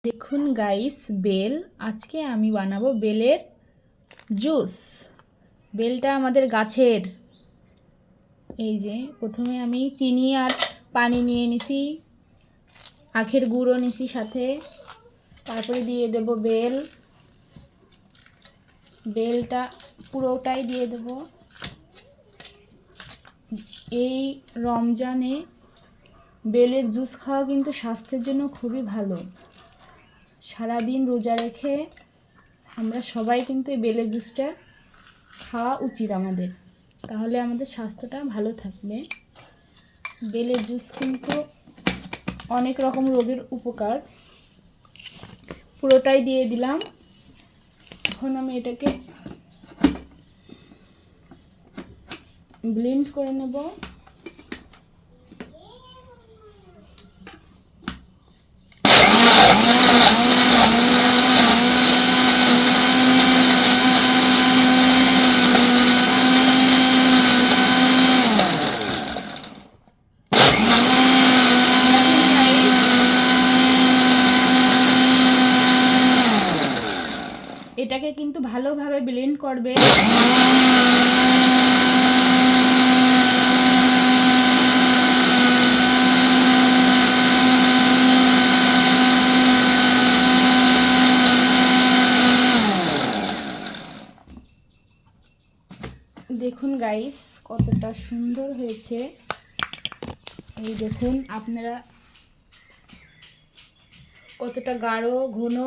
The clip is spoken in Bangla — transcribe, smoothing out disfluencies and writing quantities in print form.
দেখুন গাইস, বেল আজকে আমি বানাবো বেলের জুস। বেলটা আমাদের গাছের। এই যে প্রথমে আমি চিনি আর পানি নিয়ে নিছি, আখের গুঁড়ো নিছি সাথে, তারপরে দিয়ে দেব বেলটা পুরোটাই দিয়ে দেব। এই রমজানে বেলের জুস খাওয়া কিন্তু স্বাস্থ্যের জন্য খুবই ভালো। সারাদিন রোজা রেখে আমরা সবাই কিন্তু এই বেলের জুসটা খাওয়া উচিত আমাদের, তাহলে আমাদের স্বাস্থ্যটা ভালো থাকবে। বেলের জুস কিন্তু অনেক রকম রোগের উপকার। পুরোটাই দিয়ে দিলাম। এখন আমি এটাকে ব্লেন্ড করে নেব। এটাকে কিন্তু ভালোভাবে ব্লেন্ড করবে। দেখুন গাইস, কতটা সুন্দর হয়েছে। এই দেখুন আপনারা, কতটা গাঢ় ঘন